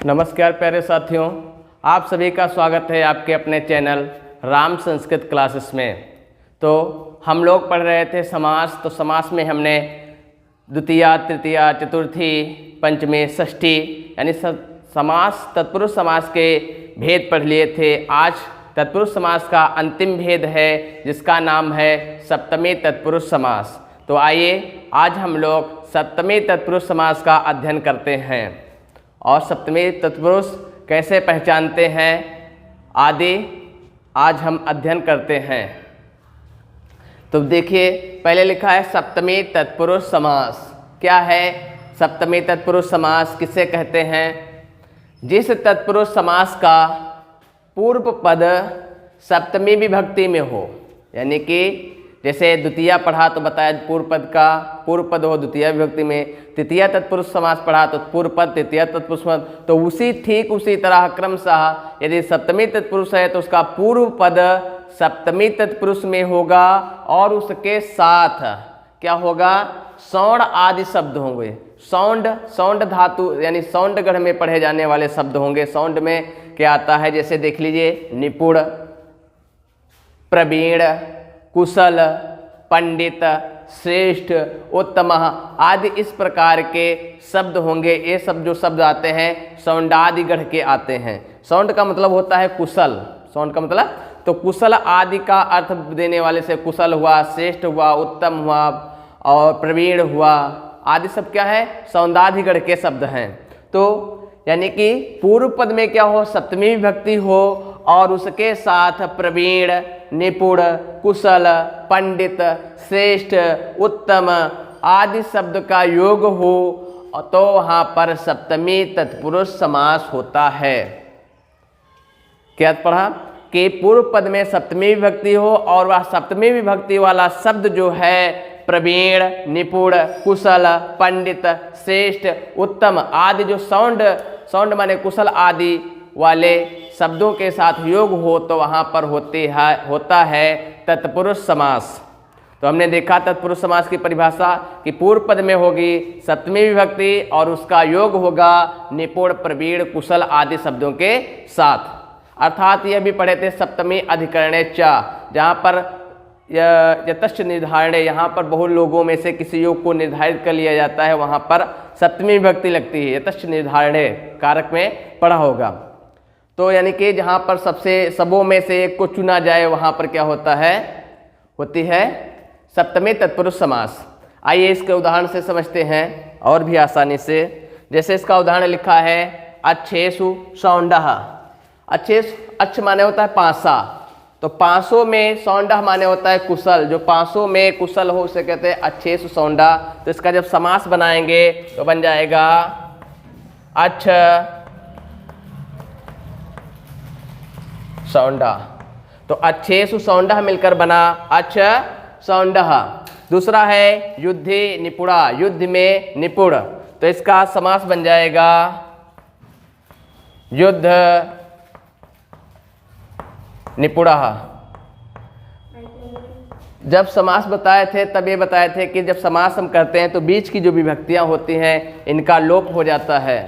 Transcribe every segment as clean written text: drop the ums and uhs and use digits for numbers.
नमस्कार प्यारे साथियों, आप सभी का स्वागत है आपके अपने चैनल राम संस्कृत क्लासेस में। तो हम लोग पढ़ रहे थे समास। तो समास में हमने द्वितीया, तृतीया, चतुर्थी, पंचमी, षष्ठी यानी समास तत्पुरुष समास के भेद पढ़ लिए थे। आज तत्पुरुष समास का अंतिम भेद है जिसका नाम है सप्तमी तत्पुरुष समास। तो आइए आज हम लोग सप्तमी तत्पुरुष समास का अध्ययन करते हैं और सप्तमी तत्पुरुष कैसे पहचानते हैं आदि आज हम अध्ययन करते हैं। तो देखिए, पहले लिखा है सप्तमी तत्पुरुष समास। क्या है सप्तमी तत्पुरुष समास, किसे कहते हैं? जिस तत्पुरुष समास का पूर्व पद सप्तमी विभक्ति में हो, यानी कि जैसे द्वितीया पढ़ा तो बताया पूर्व पद का पूर्व पद हो द्वितीया विभक्ति में, तृतीया तत्पुरुष समास पढ़ा तो पूर्व पद तृतीया तत्पुरुष पद। तो ठीक उसी तरह क्रमशः यदि सप्तमी तत्पुरुष है तो उसका पूर्व पद सप्तमी तत्पुरुष में होगा और उसके साथ क्या होगा? सौंड आदि शब्द होंगे। सौंड धातु यानी सौंड गढ़ में पढ़े जाने वाले शब्द होंगे। सौंड में क्या आता है? जैसे देख लीजिए, निपुण, प्रवीण, कुशल, पंडित, श्रेष्ठ, उत्तम आदि इस प्रकार के शब्द होंगे। ये सब जो शब्द आते हैं सौंडादि गढ़ के आते हैं। सौंड का मतलब होता है कुशल। सौंड का मतलब तो कुशल आदि का अर्थ देने वाले से कुशल हुआ, श्रेष्ठ हुआ, उत्तम हुआ और प्रवीण हुआ आदि सब क्या है? सौंदादि गढ़ के शब्द हैं। तो यानी कि पूर्व पद में क्या हो? सप्तमी विभक्ति हो और उसके साथ प्रवीण, निपुण, कुशल, पंडित, श्रेष्ठ, उत्तम आदि शब्द का योग हो तो वहाँ पर सप्तमी तत्पुरुष समास होता है। क्या पढ़ा? कि पूर्व पद में सप्तमी विभक्ति हो और वह सप्तमी विभक्ति वाला शब्द जो है प्रवीण, निपुण, कुशल, पंडित, श्रेष्ठ, उत्तम आदि जो सौंड माने कुशल आदि वाले शब्दों के साथ योग हो तो वहाँ पर होता है तत्पुरुष समास। तो हमने देखा तत्पुरुष समास की परिभाषा कि पूर्व पद में होगी सप्तमी विभक्ति और उसका योग होगा निपुण, प्रवीण, कुशल आदि शब्दों के साथ। अर्थात यह भी पढ़े थे सप्तमी अधिकरणे च, जहाँ पर यतश्च निर्धारणे, यहाँ पर बहु लोगों में से किसी योग को निर्धारित कर लिया जाता है, वहाँ पर सप्तमी विभक्ति लगती है। यतश्च निर्धारणे कारक में पढ़ा होगा। तो यानी कि जहाँ पर सबों में से एक को चुना जाए वहाँ पर क्या होता है? होती है सप्तमी तत्पुरुष समास। आइए इसके उदाहरण से समझते हैं और भी आसानी से। जैसे इसका उदाहरण लिखा है अच्छेषु सौंडः। अच्छ माने होता है पासा, तो पासों में सौंडः माने होता है कुशल। जो पासों में कुशल हो उसे कहते हैं अच्छेषु सौंडः। तो इसका जब समास बनाएंगे तो बन जाएगा अच्छ सौंडः। तो अच्छेषु सौंडः मिलकर बना अच्छ सौंडः। दूसरा है युद्धे निपुणा, युद्ध में निपुण, तो इसका समास बन जाएगा युद्ध निपुणः। जब समास बताए थे तब ये बताए थे कि जब समास हम करते हैं तो बीच की जो विभक्तियां होती हैं इनका लोप हो जाता है।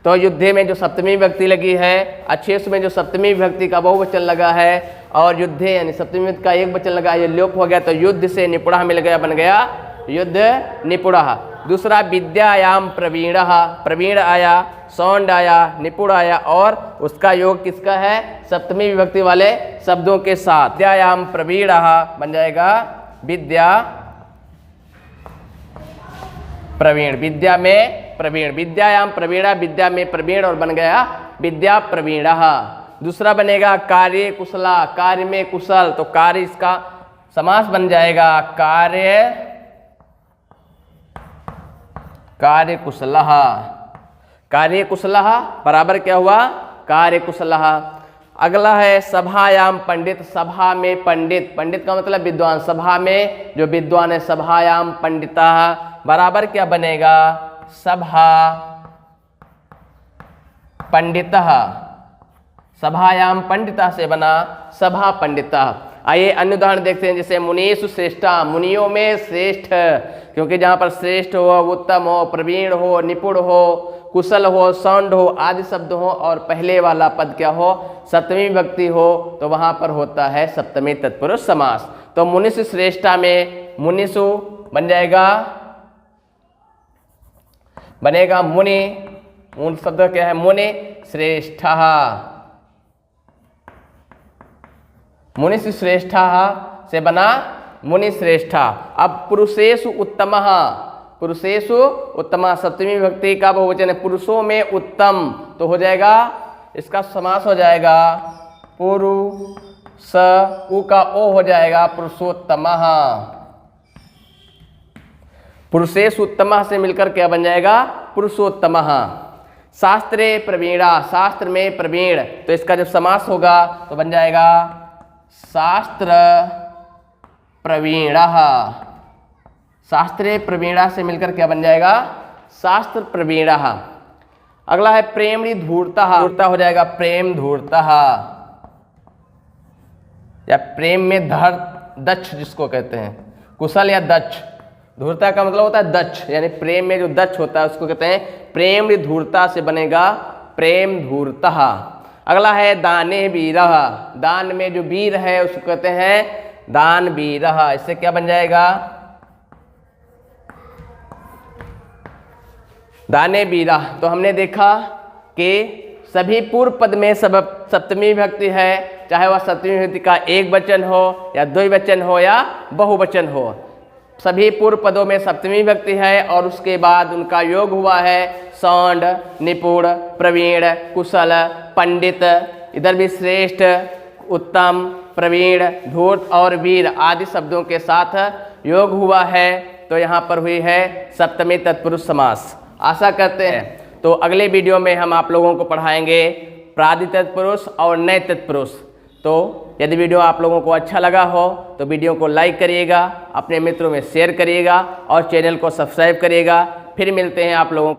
तो युद्धे में जो सप्तमी विभक्ति लगी है, अच्छेषु में जो सप्तमी विभक्ति का बहुवचन लगा है और युद्धे यानी सप्तमी विभक्ति का एक वचन लगा, ये लोप हो गया। तो युद्ध से निपुणः मिल गया, बन गया युद्ध निपुणः। दूसरा विद्यायाम प्रवीणः, प्रवीण आया, सौंड आया, निपुण आया और उसका योग किसका है? सप्तमी विभक्ति वाले शब्दों के साथ। विद्यायाम प्रवीणः बन जाएगा विद्या प्रवीण, विद्या में प्रवीण, विद्यायाम प्रवीणा, विद्या में प्रवीण और बन गया विद्या प्रवीणः। दूसरा बनेगा कार्य कुशला, कार्य में कुशल, तो कार्य इसका समास बन जाएगा कार्य कुशलः। कार्य कुशलः बराबर क्या हुआ? कार्य कुशलः। अगला है सभायाम पंडित, सभा में पंडित, पंडित का मतलब विद्वान, सभा में जो विद्वान है सभायाम पंडितः बराबर क्या बनेगा? सभा पंडितः। सभायाम पंडितः से बना सभा पंडितः। आइए अन्य उदाहरण देखते हैं। जैसे मुनीषु श्रेष्ठा, मुनियों में श्रेष्ठ, क्योंकि जहाँ पर श्रेष्ठ हो, उत्तम हो, प्रवीण हो, निपुण हो, कुशल हो, सौंड हो आदि शब्द हो और पहले वाला पद क्या हो, सप्तमी विभक्ति हो, तो वहां पर होता है सप्तमी तत्पुरुष समास। तो मुनिष श्रेष्ठा में मुनिषु बन जाएगा, बनेगा मुनि, मूल शब्द क्या है मुनि श्रेष्ठा, मुनिष श्रेष्ठा से बना मुनि श्रेष्ठा। अब पुरुषेषु उत्तमः, पुरुषेषु उत्तम सप्तमी विभक्ति का बहुवचन है, पुरुषों में उत्तम, तो हो जाएगा इसका समास हो जाएगा पुरुष, उ का ओ हो जाएगा पुरुषोत्तमः। पुरुषेषु उत्तमः से मिलकर क्या बन जाएगा, पुरुषोत्तमः। शास्त्रे प्रवीणा, शास्त्र में प्रवीण, तो इसका जब समास होगा तो बन जाएगा शास्त्र प्रवीणः। शास्त्रे प्रवीणा से मिलकर क्या बन जाएगा, शास्त्र प्रवीणः। अगला है प्रेमणि धूर्तः, धूर्ता हो जाएगा प्रेम धूर्तः, या प्रेम में धर दक्ष जिसको कहते हैं, कुशल या दक्ष। धूर्ता का मतलब होता है दक्ष, यानी प्रेम में जो दक्ष होता है उसको कहते हैं प्रेमणि धूर्ता से बनेगा प्रेम धूर्तः। अगला है दाने वीरः, दान में जो वीर है उसको कहते हैं दान वीरः। इससे क्या बन जाएगा, दाने वीरा। तो हमने देखा कि सभी पूर्व पद में सप्तमी विभक्ति है, चाहे वह सप्तमी विभक्ति का एक वचन हो या द्विवचन हो या बहुवचन हो, सभी पूर्व पदों में सप्तमी विभक्ति है और उसके बाद उनका योग हुआ है सौंड, निपुण, प्रवीण, कुशल, पंडित, इधर भी श्रेष्ठ, उत्तम, प्रवीण, धूर्त और वीर आदि शब्दों के साथ योग हुआ है। तो यहाँ पर हुई है सप्तमी तत्पुरुष समास। आशा करते हैं तो अगले वीडियो में हम आप लोगों को पढ़ाएंगे प्रादि तत्पुरुष और नए तत्पुरुष। तो यदि वीडियो आप लोगों को अच्छा लगा हो तो वीडियो को लाइक करिएगा, अपने मित्रों में शेयर करिएगा और चैनल को सब्सक्राइब करिएगा। फिर मिलते हैं आप लोगों